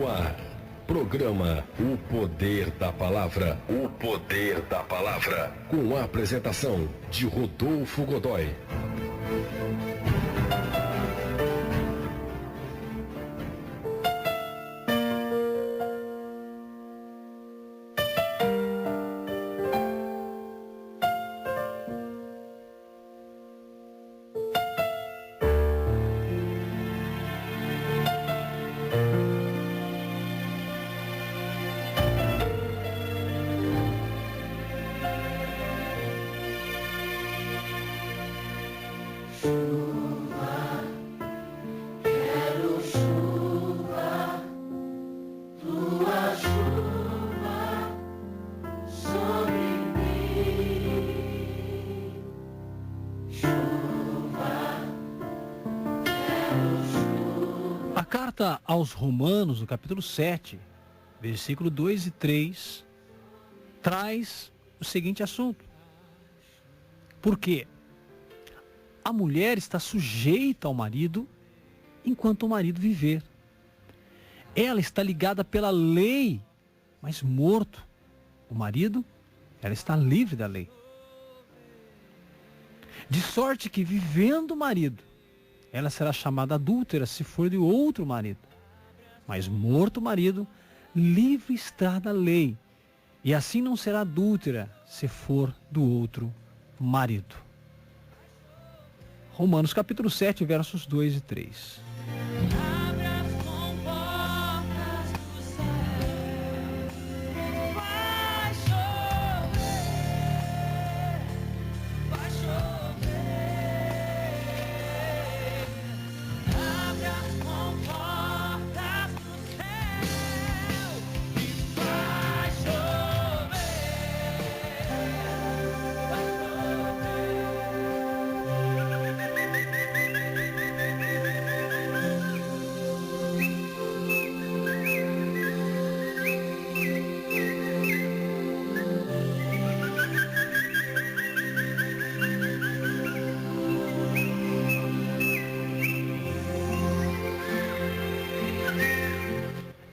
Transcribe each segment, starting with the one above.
No ar, programa O Poder da Palavra. O Poder da Palavra. Com a apresentação de Rodolfo Godoy. A carta aos Romanos, no capítulo 7, versículo 2 e 3, traz o seguinte assunto. Porque a mulher está sujeita ao marido enquanto o marido viver. Ela está ligada pela lei, mas morto o marido, ela está livre da lei. De sorte que, vivendo o marido, ela será chamada adúltera se for de outro marido. Mas morto o marido, livre está da lei. E assim não será adúltera se for do outro marido. Romanos capítulo 7, versos 2 e 3.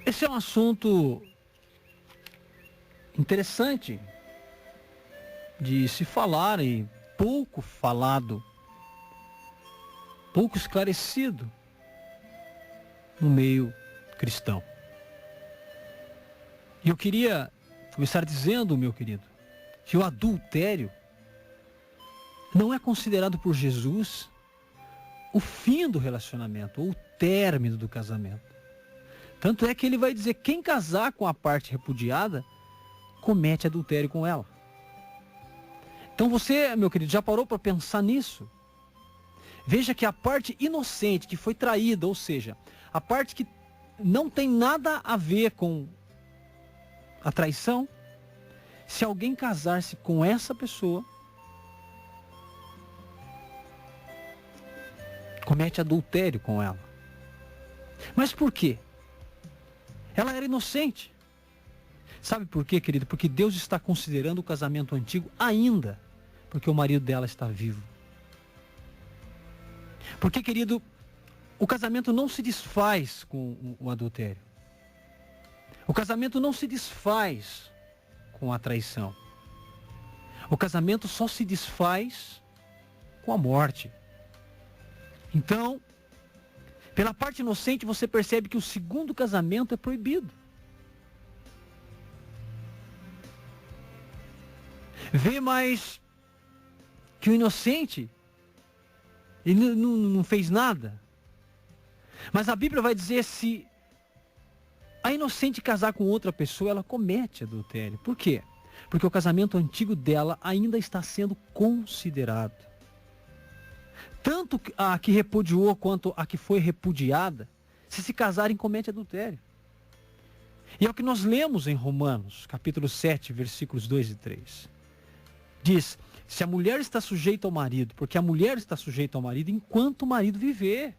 Esse é um assunto interessante de se falar e pouco falado, pouco esclarecido no meio cristão. E eu queria começar dizendo, meu querido, que o adultério não é considerado por Jesus o fim do relacionamento ou o término do casamento. Tanto é que ele vai dizer, quem casar com a parte repudiada, comete adultério com ela. Então você, meu querido, já parou para pensar nisso? Veja que a parte inocente, que foi traída, ou seja, a parte que não tem nada a ver com a traição, se alguém casar-se com essa pessoa, comete adultério com ela. Mas por quê? Ela era inocente. Sabe por quê, querido? Porque Deus está considerando o casamento antigo ainda, porque o marido dela está vivo. Porque, querido, o casamento não se desfaz com o adultério. O casamento não se desfaz com a traição. O casamento só se desfaz com a morte. Então, pela parte inocente, você percebe que o segundo casamento é proibido. Vê mais que o inocente, ele não fez nada. Mas a Bíblia vai dizer, se a inocente casar com outra pessoa, ela comete adultério. Por quê? Porque o casamento antigo dela ainda está sendo considerado. Tanto a que repudiou quanto a que foi repudiada, se casarem, comete adultério. E é o que nós lemos em Romanos, capítulo 7, versículos 2 e 3. Diz, se a mulher está sujeita ao marido, porque a mulher está sujeita ao marido enquanto o marido viver.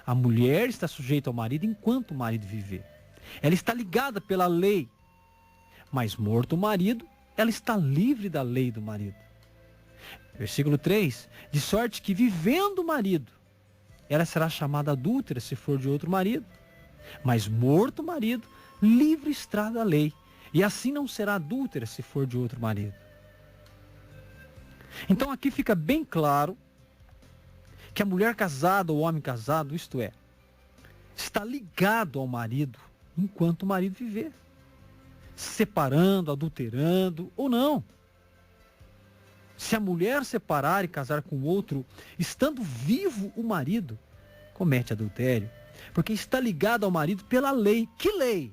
A mulher está sujeita ao marido enquanto o marido viver. Ela está ligada pela lei, mas morto o marido, ela está livre da lei do marido. Versículo 3, de sorte que vivendo o marido, ela será chamada adúltera se for de outro marido. Mas morto o marido, livre está da lei. E assim não será adúltera se for de outro marido. Então aqui fica bem claro que a mulher casada ou o homem casado, isto é, está ligado ao marido enquanto o marido viver. Separando, adulterando ou não. Se a mulher separar e casar com outro, estando vivo o marido, comete adultério. Porque está ligado ao marido pela lei. Que lei?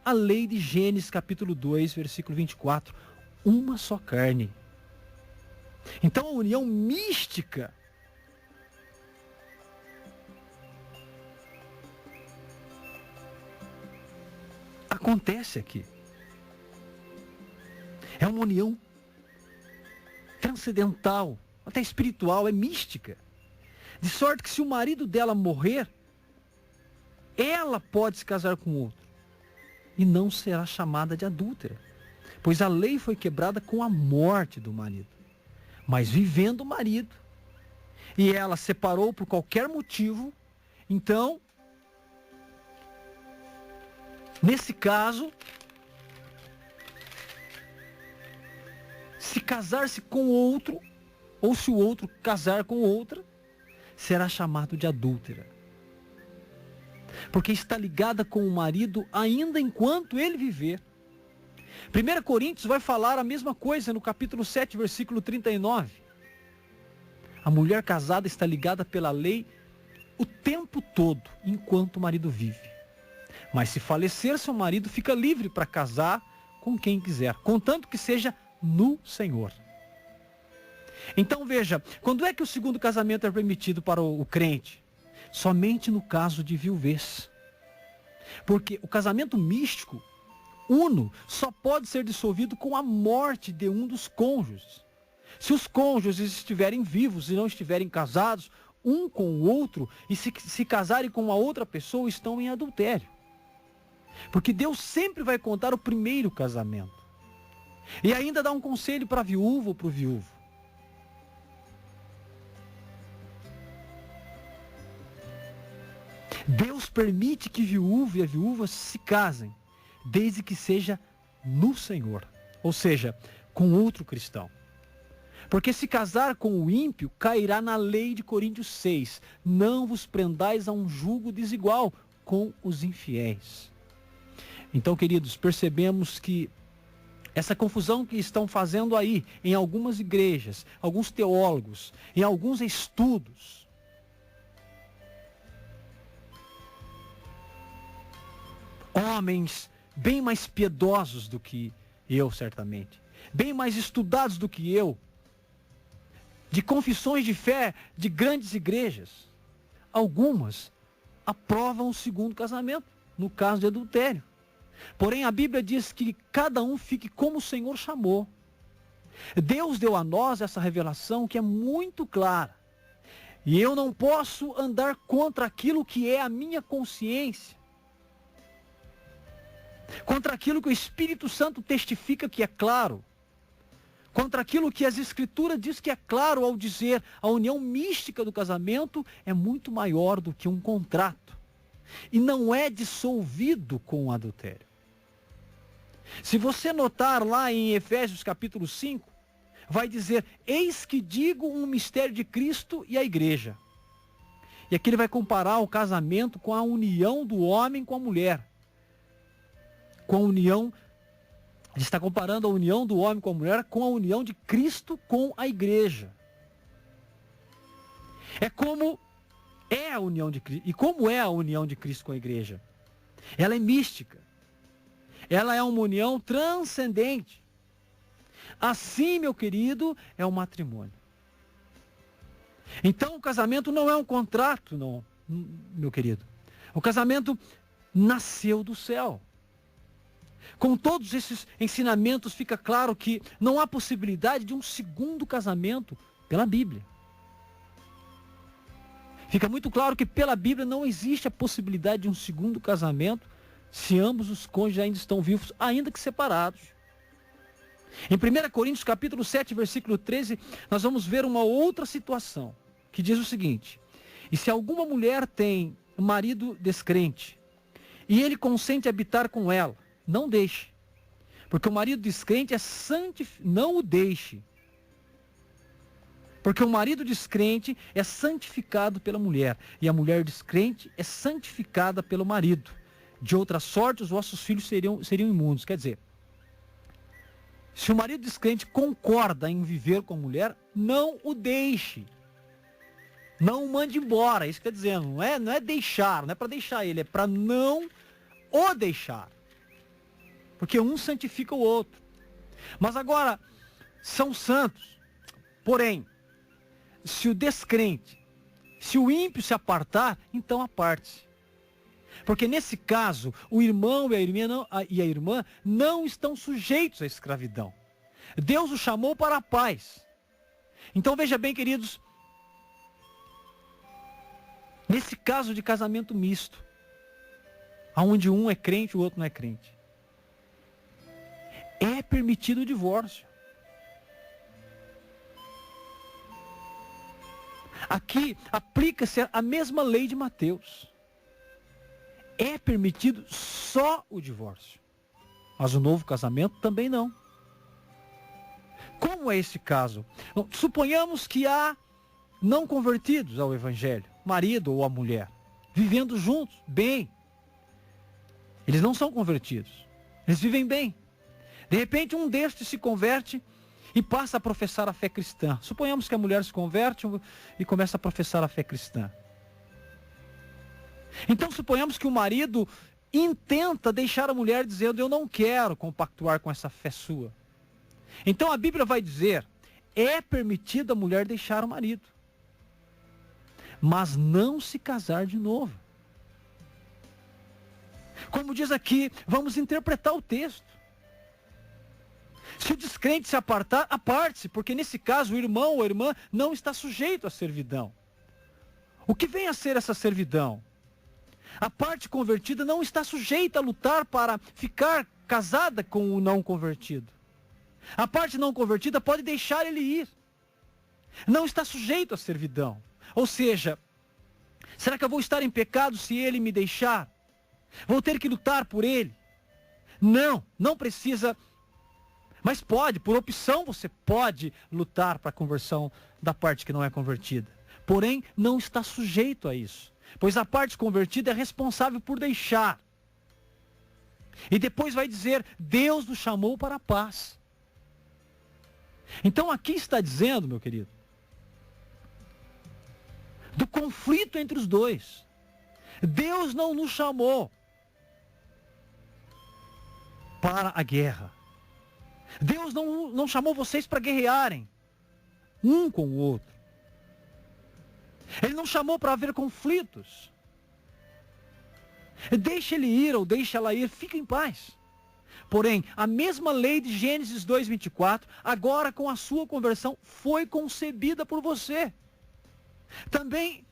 A lei de Gênesis capítulo 2, versículo 24. Uma só carne. Então a união mística acontece aqui. É uma união transcendental, até espiritual, é mística. De sorte que se o marido dela morrer, ela pode se casar com outro. E não será chamada de adúltera. Pois a lei foi quebrada com a morte do marido. Mas vivendo o marido, e ela separou por qualquer motivo, então, nesse caso, se casar-se com outro, ou se o outro casar com outra, será chamado de adúltera. Porque está ligada com o marido ainda enquanto ele viver. 1 Coríntios vai falar a mesma coisa no capítulo 7, versículo 39. A mulher casada está ligada pela lei o tempo todo, enquanto o marido vive. Mas se falecer seu marido, fica livre para casar com quem quiser, contanto que seja no Senhor. Então veja, quando é que o segundo casamento é permitido para o crente? Somente no caso de viuvez. Porque o casamento místico, uno, só pode ser dissolvido com a morte de um dos cônjuges. Se os cônjuges estiverem vivos e não estiverem casados, um com o outro, e se casarem com uma outra pessoa, estão em adultério. Porque Deus sempre vai contar o primeiro casamento. E ainda dá um conselho para a viúva ou para o viúvo. Deus permite que viúvo e a viúva se casem, desde que seja no Senhor, ou seja, com outro cristão. Porque se casar com o ímpio, cairá na lei de Coríntios 6, não vos prendais a um jugo desigual com os infiéis. Então, queridos, percebemos que essa confusão que estão fazendo aí em algumas igrejas, alguns teólogos, em alguns estudos, homens bem mais piedosos do que eu, certamente, bem mais estudados do que eu, de confissões de fé de grandes igrejas, algumas aprovam o segundo casamento, no caso de adultério. Porém, a Bíblia diz que cada um fique como o Senhor chamou. Deus deu a nós essa revelação que é muito clara. E eu não posso andar contra aquilo que é a minha consciência. Contra aquilo que o Espírito Santo testifica que é claro. Contra aquilo que as Escrituras diz que é claro ao dizer a união mística do casamento é muito maior do que um contrato. E não é dissolvido com o adultério. Se você notar lá em Efésios capítulo 5, vai dizer, eis que digo um mistério de Cristo e a igreja. E aqui ele vai comparar o casamento com a união do homem com a mulher. Com a união, ele está comparando a união do homem com a mulher com a união de Cristo com a igreja. É como é a união de Cristo. E como é a união de Cristo com a igreja? Ela é mística. Ela é uma união transcendente. Assim, meu querido, é o matrimônio. Então, o casamento não é um contrato, não, meu querido. O casamento nasceu do céu. Com todos esses ensinamentos, fica claro que não há possibilidade de um segundo casamento pela Bíblia. Fica muito claro que pela Bíblia não existe a possibilidade de um segundo casamento se ambos os cônjuges ainda estão vivos, ainda que separados. Em 1 Coríntios capítulo 7, versículo 13, nós vamos ver uma outra situação, que diz o seguinte, e se alguma mulher tem marido descrente e ele consente habitar com ela, não deixe. Porque o marido descrente é não o deixe. Porque o marido descrente é santificado pela mulher, e a mulher descrente é santificada pelo marido. De outra sorte, os vossos filhos seriam imundos. Quer dizer, se o marido descrente concorda em viver com a mulher, não o deixe. Não o mande embora. Isso quer dizer, não é deixar, não é para deixar ele, é para não o deixar. Porque um santifica o outro. Mas agora, são santos. Porém, se o descrente, se o ímpio se apartar, então aparte-se. Porque nesse caso, o irmão e a irmã não estão sujeitos à escravidão. Deus o chamou para a paz. Então veja bem, queridos, nesse caso de casamento misto, onde um é crente e o outro não é crente, é permitido o divórcio. Aqui aplica-se a mesma lei de Mateus. É permitido só o divórcio. Mas o novo casamento também não. Como é esse caso? Suponhamos que há não convertidos ao Evangelho, marido ou a mulher, vivendo juntos, bem. Eles não são convertidos. Eles vivem bem. De repente um destes se converte e passa a professar a fé cristã. Suponhamos que a mulher se converte e começa a professar a fé cristã. Então suponhamos que o marido intenta deixar a mulher dizendo: eu não quero compactuar com essa fé sua. Então a Bíblia vai dizer: é permitido a mulher deixar o marido, mas não se casar de novo. Como diz aqui, vamos interpretar o texto. Se o descrente se apartar, aparte-se, porque nesse caso o irmão ou a irmã não está sujeito à servidão. O que vem a ser essa servidão? A parte convertida não está sujeita a lutar para ficar casada com o não convertido. A parte não convertida pode deixar ele ir. Não está sujeito à servidão. Ou seja, será que eu vou estar em pecado se ele me deixar? Vou ter que lutar por ele? Não precisa. Mas pode, por opção você pode lutar para a conversão da parte que não é convertida. Porém, não está sujeito a isso. Pois a parte convertida é responsável por deixar. E depois vai dizer: Deus nos chamou para a paz. Então aqui está dizendo, meu querido, do conflito entre os dois. Deus não nos chamou para a guerra. Deus não chamou vocês para guerrearem um com o outro. Ele não chamou para haver conflitos. Deixe ele ir ou deixe ela ir, fica em paz. Porém, a mesma lei de Gênesis 2:24, agora com a sua conversão, foi concebida por você. Também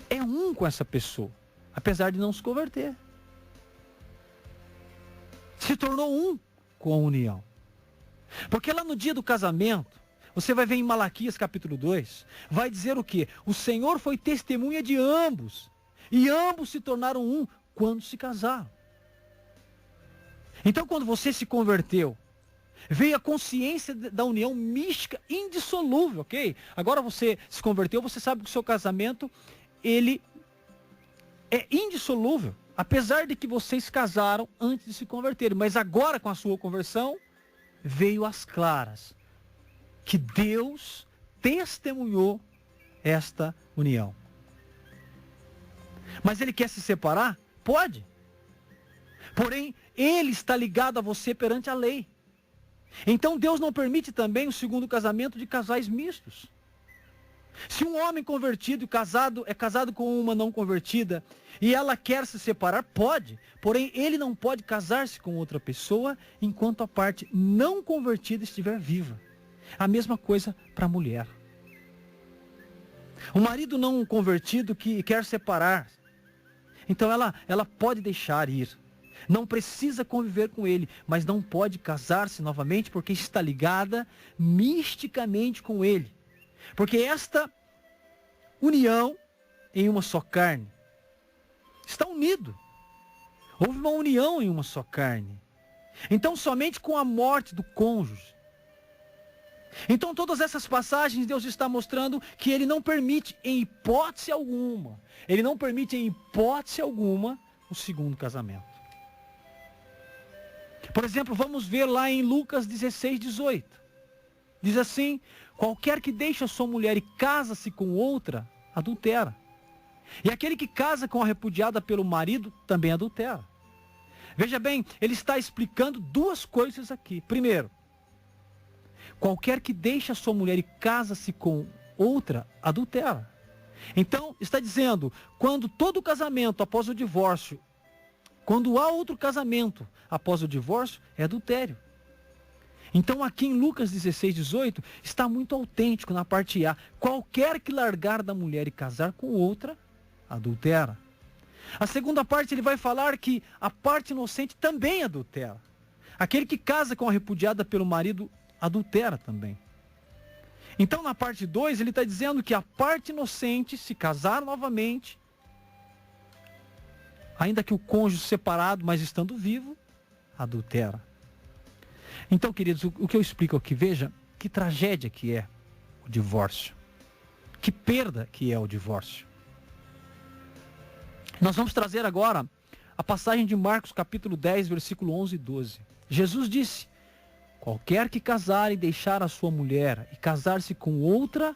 é um com essa pessoa, apesar de não se converter. Se tornou um com a união. Porque lá no dia do casamento, você vai ver em Malaquias capítulo 2, vai dizer o quê? O Senhor foi testemunha de ambos, e ambos se tornaram um quando se casaram. Então quando você se converteu, veio a consciência da união mística indissolúvel, ok? Agora você se converteu, você sabe que o seu casamento, ele é indissolúvel. Apesar de que vocês casaram antes de se converterem. Mas agora com a sua conversão, veio às claras que Deus testemunhou esta união. Mas ele quer se separar? Pode. Porém, ele está ligado a você perante a lei. Então Deus não permite também o segundo casamento de casais mistos. Se um homem convertido é casado com uma não convertida e ela quer se separar, pode. Porém, ele não pode casar-se com outra pessoa enquanto a parte não convertida estiver viva. A mesma coisa para a mulher. O marido não convertido que quer separar, então ela pode deixar ir. Não precisa conviver com ele, mas não pode casar-se novamente porque está ligada misticamente com ele. Porque esta união em uma só carne. Está unido. Houve uma união em uma só carne. Então, somente com a morte do cônjuge. Então, todas essas passagens, Deus está mostrando que Ele não permite, em hipótese alguma, Ele não permite, em hipótese alguma, o segundo casamento. Por exemplo, vamos ver lá em Lucas 16, 18. Diz assim: qualquer que deixa sua mulher e casa-se com outra, adultera. E aquele que casa com a repudiada pelo marido, também adultera. Veja bem, ele está explicando duas coisas aqui. Primeiro, qualquer que deixa sua mulher e casa-se com outra, adultera. Então, está dizendo, quando todo casamento após o divórcio, quando há outro casamento após o divórcio, é adultério. Então, aqui em Lucas 16, 18, está muito autêntico na parte A. Qualquer que largar da mulher e casar com outra, adultera. A segunda parte, ele vai falar que a parte inocente também adultera. Aquele que casa com a repudiada pelo marido, adultera também. Então, na parte 2, ele está dizendo que a parte inocente, se casar novamente, ainda que o cônjuge separado, mas estando vivo, adultera. Então, queridos, o que eu explico aqui, veja, que tragédia que é o divórcio. Que perda que é o divórcio. Nós vamos trazer agora a passagem de Marcos capítulo 10, versículo 11 e 12. Jesus disse: qualquer que casar e deixar a sua mulher e casar-se com outra,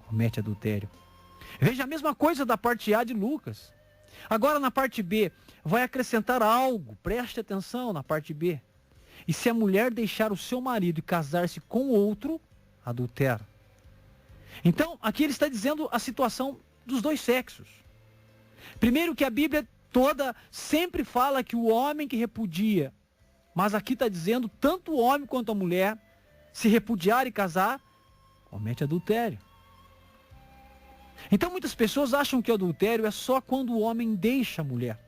comete adultério. Veja a mesma coisa da parte A de Lucas. Agora na parte B, vai acrescentar algo, preste atenção na parte B. E se a mulher deixar o seu marido e casar-se com outro, adultera. Então, aqui ele está dizendo a situação dos dois sexos. Primeiro que a Bíblia toda sempre fala que o homem que repudia, mas aqui está dizendo tanto o homem quanto a mulher, se repudiar e casar, comete adultério. Então muitas pessoas acham que o adultério é só quando o homem deixa a mulher.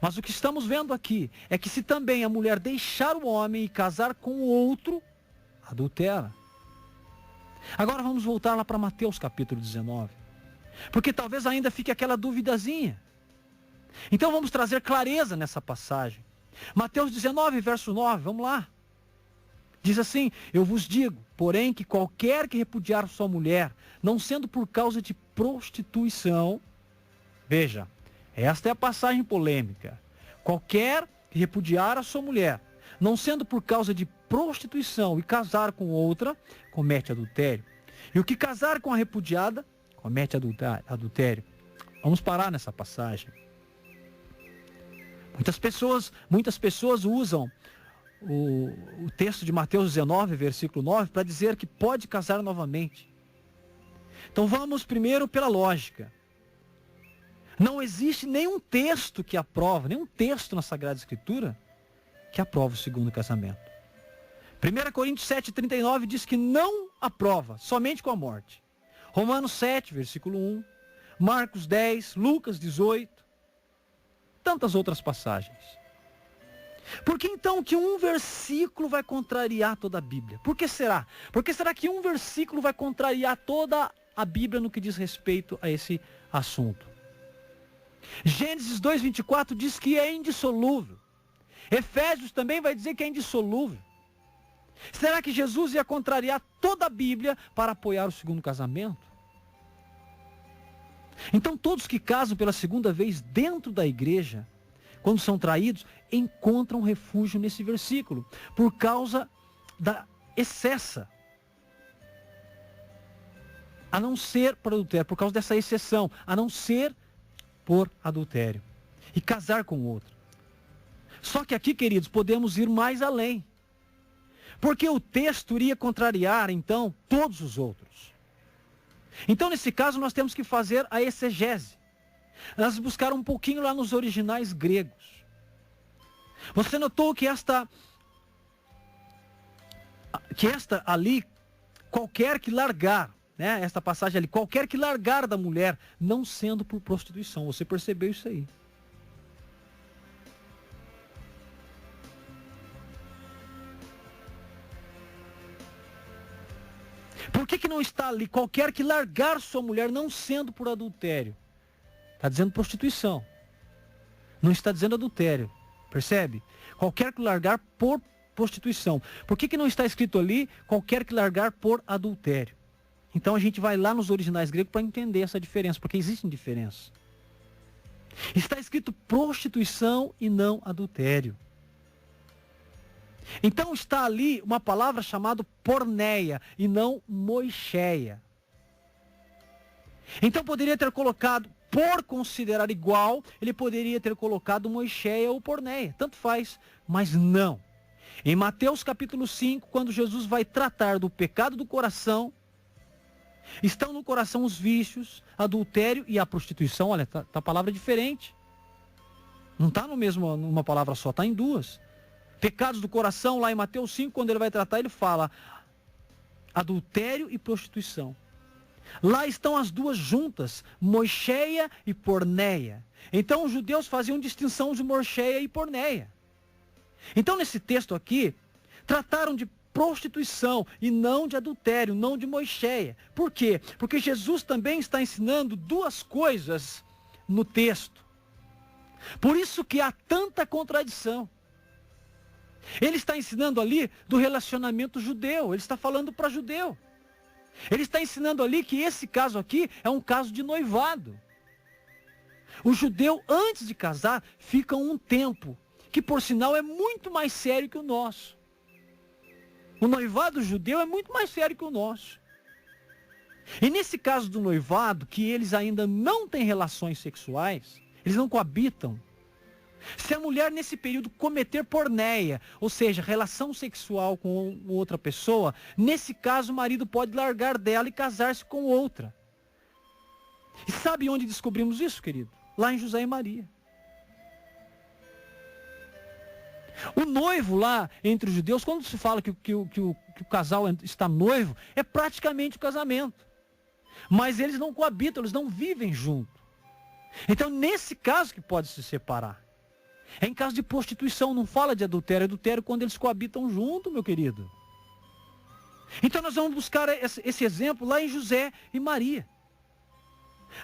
Mas o que estamos vendo aqui é que se também a mulher deixar o homem e casar com o outro, adultera. Agora vamos voltar lá para Mateus capítulo 19. Porque talvez ainda fique aquela duvidazinha. Então vamos trazer clareza nessa passagem. Mateus 19, verso 9, vamos lá. Diz assim: eu vos digo, porém, que qualquer que repudiar sua mulher, não sendo por causa de prostituição, veja, esta é a passagem polêmica. Qualquer que repudiar a sua mulher, não sendo por causa de prostituição e casar com outra, comete adultério. E o que casar com a repudiada, comete adultério. Vamos parar nessa passagem. Muitas pessoas usam o texto de Mateus 19, versículo 9, para dizer que pode casar novamente. Então vamos primeiro pela lógica. Não existe nenhum texto que aprova, nenhum texto na Sagrada Escritura que aprova o segundo casamento. 1 Coríntios 7,39 diz que não aprova, somente com a morte. Romanos 7, versículo 1, Marcos 10, Lucas 18, tantas outras passagens. Por que então que um versículo vai contrariar toda a Bíblia? Por que será? Por que será que um versículo vai contrariar toda a Bíblia no que diz respeito a esse assunto? Gênesis 2,24 diz que é indissolúvel. Efésios também vai dizer que é indissolúvel. Será que Jesus ia contrariar toda a Bíblia para apoiar o segundo casamento? Então todos que casam pela segunda vez dentro da igreja, quando são traídos, encontram refúgio nesse versículo, por causa da excessa. A não ser por adultério, por causa dessa exceção, a não ser por adultério. E casar com outro. Só que aqui, queridos, podemos ir mais além. Porque o texto iria contrariar, então, todos os outros. Então, nesse caso, nós temos que fazer a exegese. Nós buscar um pouquinho lá nos originais gregos. Você notou que esta ali, qualquer que largar, né, esta passagem ali, qualquer que largar da mulher, não sendo por prostituição. Você percebeu isso aí? Por que não está ali? Qualquer que largar sua mulher, não sendo por adultério. Está dizendo prostituição. Não está dizendo adultério. Percebe? Qualquer que largar por prostituição. Por que não está escrito ali, qualquer que largar por adultério? Então a gente vai lá nos originais gregos para entender essa diferença, porque existe diferença. Está escrito prostituição e não adultério. Então está ali uma palavra chamada porneia e não moicheia. Então poderia ter colocado, por considerar igual, ele poderia ter colocado moicheia ou porneia, tanto faz, mas não. Em Mateus capítulo 5, quando Jesus vai tratar do pecado do coração, estão no coração os vícios, adultério e a prostituição. Olha, tá a palavra diferente. Não está numa palavra só, está em duas. Pecados do coração, lá em Mateus 5, quando ele vai tratar, ele fala adultério e prostituição. Lá estão as duas juntas, moicheia e porneia. Então os judeus faziam distinção de moicheia e porneia. Então nesse texto aqui, trataram de prostituição e não de adultério, não de moicheia. Por quê? Porque Jesus também está ensinando duas coisas no texto. Por isso que há tanta contradição. Ele está ensinando ali do relacionamento judeu, ele está falando para judeu. Ele está ensinando ali que esse caso aqui é um caso de noivado. O judeu, antes de casar, fica um tempo, que por sinal é muito mais sério que o nosso. O noivado judeu é muito mais sério que o nosso. E nesse caso do noivado, que eles ainda não têm relações sexuais, eles não coabitam. Se a mulher nesse período cometer porneia, ou seja, relação sexual com outra pessoa, nesse caso o marido pode largar dela e casar-se com outra. E sabe onde descobrimos isso, querido? Lá em José e Maria. O noivo lá entre os judeus, quando se fala que o casal está noivo, é praticamente o casamento. Mas eles não coabitam, eles não vivem junto. Então nesse caso que pode se separar. É em caso de prostituição, não fala de adultério. Adultério quando eles coabitam junto, meu querido. Então nós vamos buscar esse exemplo lá em José e Maria.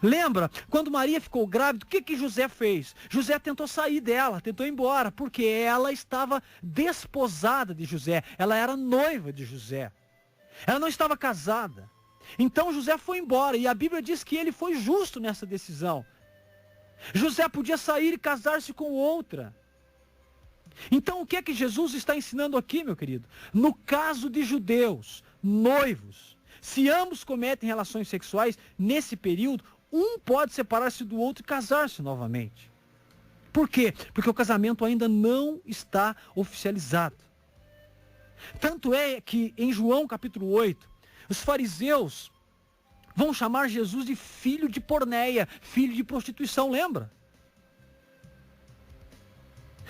Lembra, quando Maria ficou grávida, o que José fez? José tentou sair dela, tentou ir embora, porque ela estava desposada de José. Ela era noiva de José. Ela não estava casada. Então José foi embora, e a Bíblia diz que ele foi justo nessa decisão. José podia sair e casar-se com outra. Então o que é que Jesus está ensinando aqui, meu querido? No caso de judeus, noivos, se ambos cometem relações sexuais, nesse período, um pode separar-se do outro e casar-se novamente. Por quê? Porque o casamento ainda não está oficializado. Tanto é que em João capítulo 8, os fariseus vão chamar Jesus de filho de porneia, filho de prostituição, lembra?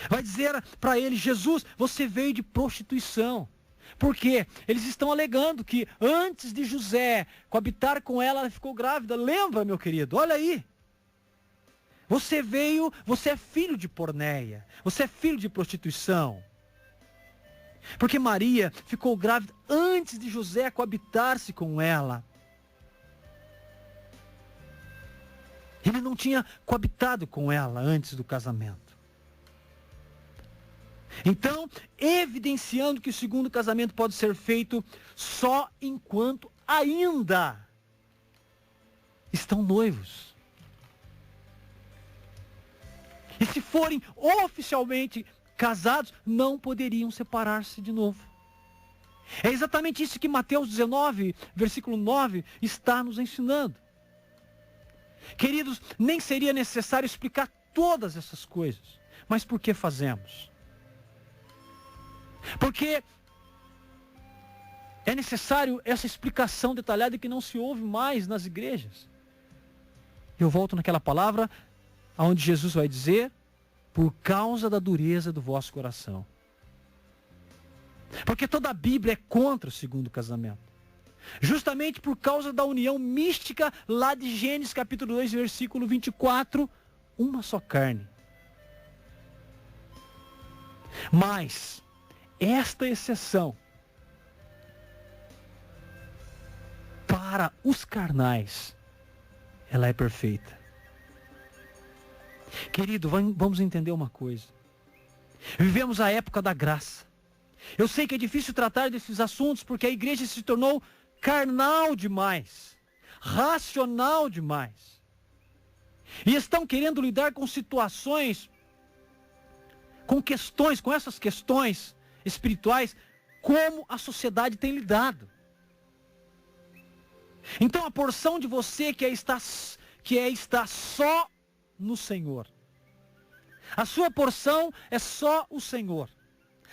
Vai dizer para ele, Jesus, você veio de prostituição. Por quê? Eles estão alegando que antes de José coabitar com ela, ela ficou grávida. Lembra, meu querido? Olha aí. Você é filho de porneia. Você é filho de prostituição. Porque Maria ficou grávida antes de José coabitar-se com ela. Ele não tinha coabitado com ela antes do casamento. Então, evidenciando que o segundo casamento pode ser feito só enquanto ainda estão noivos. E se forem oficialmente casados, não poderiam separar-se de novo. É exatamente isso que Mateus 19, versículo 9, está nos ensinando. Queridos, nem seria necessário explicar todas essas coisas. Mas por que fazemos? Porque é necessário essa explicação detalhada que não se ouve mais nas igrejas. Eu volto naquela palavra onde Jesus vai dizer, por causa da dureza do vosso coração. Porque toda a Bíblia é contra o segundo casamento. Justamente por causa da união mística lá de Gênesis capítulo 2, versículo 24, uma só carne. Mas esta exceção para os carnais, ela é perfeita. Querido, vamos entender uma coisa. Vivemos a época da graça. Eu sei que é difícil tratar desses assuntos porque a igreja se tornou carnal demais, racional demais. E estão querendo lidar com situações, com essas questões espirituais, como a sociedade tem lidado. Então a porção de você que é estar só no Senhor. A sua porção é só o Senhor.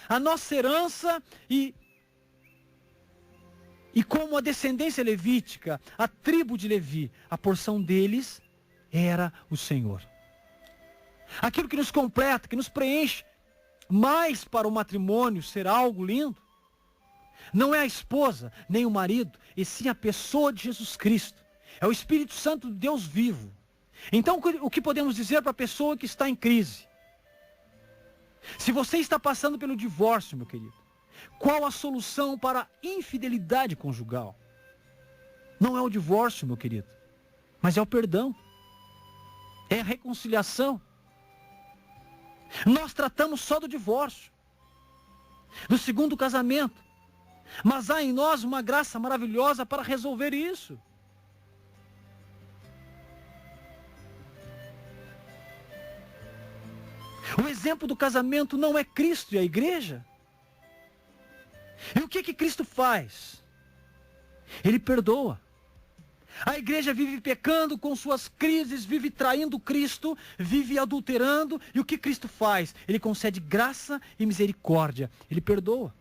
A nossa herança e como a descendência levítica, a tribo de Levi, a porção deles era o Senhor. Aquilo que nos completa, que nos preenche mais para o matrimônio ser algo lindo, não é a esposa, nem o marido, e sim a pessoa de Jesus Cristo. É o Espírito Santo de Deus vivo. Então, o que podemos dizer para a pessoa que está em crise? Se você está passando pelo divórcio, meu querido, qual a solução para a infidelidade conjugal? Não é o divórcio, meu querido, mas é o perdão. É a reconciliação. Nós tratamos só do divórcio, do segundo casamento, mas há em nós uma graça maravilhosa para resolver isso. O exemplo do casamento não é Cristo e a igreja. E o que Cristo faz? Ele perdoa. A igreja vive pecando com suas crises, vive traindo Cristo, vive adulterando. E o que Cristo faz? Ele concede graça e misericórdia. Ele perdoa.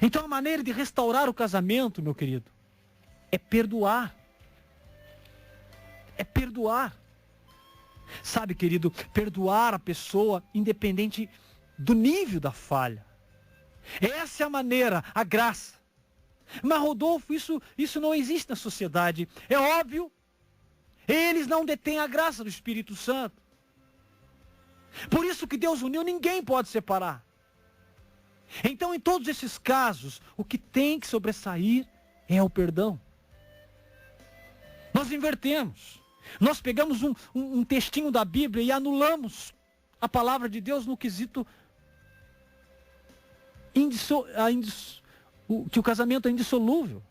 Então a maneira de restaurar o casamento, meu querido, é perdoar. É perdoar. Sabe, querido, perdoar a pessoa independente do nível da falha. Essa é a maneira, a graça. Mas, Rodolfo, isso não existe na sociedade. É óbvio, eles não detêm a graça do Espírito Santo. Por isso que Deus uniu, ninguém pode separar. Então, em todos esses casos, o que tem que sobressair é o perdão. Nós invertemos. Nós pegamos um textinho da Bíblia e anulamos a palavra de Deus no quesito que o casamento é indissolúvel.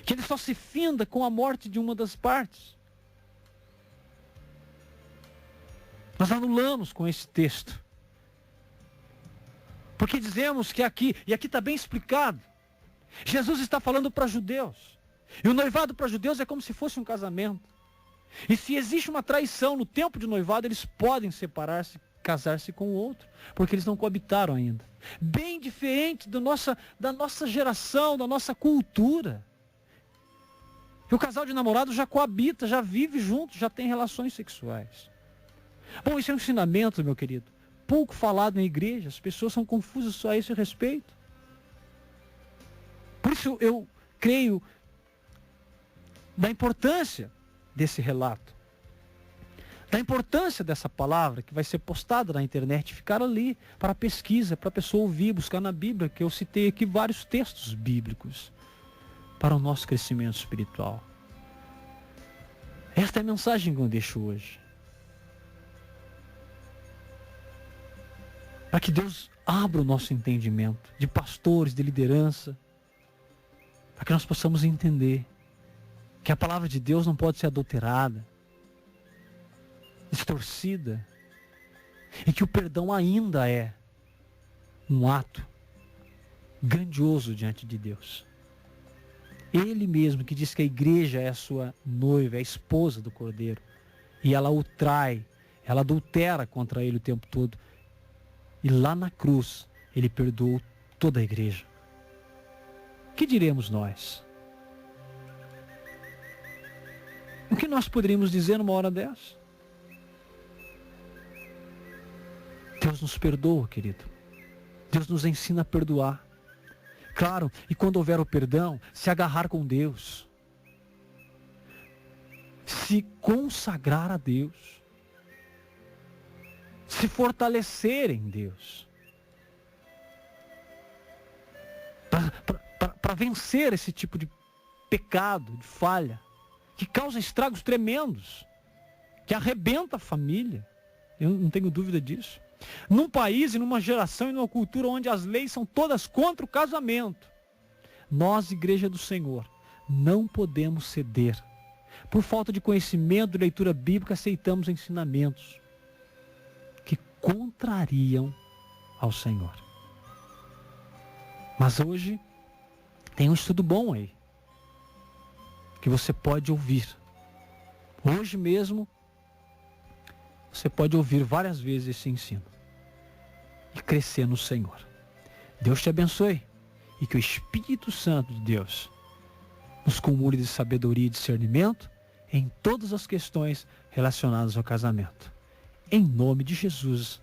Que ele só se finda com a morte de uma das partes. Nós anulamos com esse texto. Porque dizemos que aqui, e aqui está bem explicado, Jesus está falando para judeus. E o noivado para judeus é como se fosse um casamento. E se existe uma traição no tempo de noivado, eles podem separar-se, casar-se com o outro, porque eles não coabitaram ainda. Bem diferente da nossa geração, da nossa cultura. E o casal de namorados já coabita, já vive junto, já tem relações sexuais. Bom, isso é um ensinamento, meu querido, pouco falado na igreja, as pessoas são confusas só a esse respeito. Por isso eu creio da importância desse relato, da importância dessa palavra que vai ser postada na internet, ficar ali para pesquisa, para a pessoa ouvir, buscar na Bíblia, que eu citei aqui vários textos bíblicos para o nosso crescimento espiritual. Esta é a mensagem que eu deixo hoje. Para que Deus abra o nosso entendimento de pastores, de liderança, para que nós possamos entender que a palavra de Deus não pode ser adulterada, distorcida, e que o perdão ainda é um ato grandioso diante de Deus. Ele mesmo que diz que a igreja é a sua noiva, é a esposa do Cordeiro, e ela o trai, ela adultera contra ele o tempo todo, e lá na cruz ele perdoou toda a igreja. O que diremos nós? O que nós poderíamos dizer numa hora dessa? Deus nos perdoa, querido. Deus nos ensina a perdoar. Claro, e quando houver o perdão, se agarrar com Deus. Se consagrar a Deus. Se fortalecer em Deus. Para para vencer esse tipo de pecado, de falha, que causa estragos tremendos, que arrebenta a família. Eu não tenho dúvida disso. Num país e numa geração e numa cultura onde as leis são todas contra o casamento, nós, Igreja do Senhor, não podemos ceder. Por falta de conhecimento e leitura bíblica, aceitamos ensinamentos que contrariam ao Senhor. Mas hoje tem um estudo bom aí, que você pode ouvir. Hoje mesmo, você pode ouvir várias vezes esse ensino e crescer no Senhor. Deus te abençoe e que o Espírito Santo de Deus nos cumule de sabedoria e discernimento em todas as questões relacionadas ao casamento. Em nome de Jesus.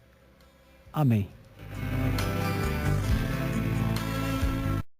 Amém.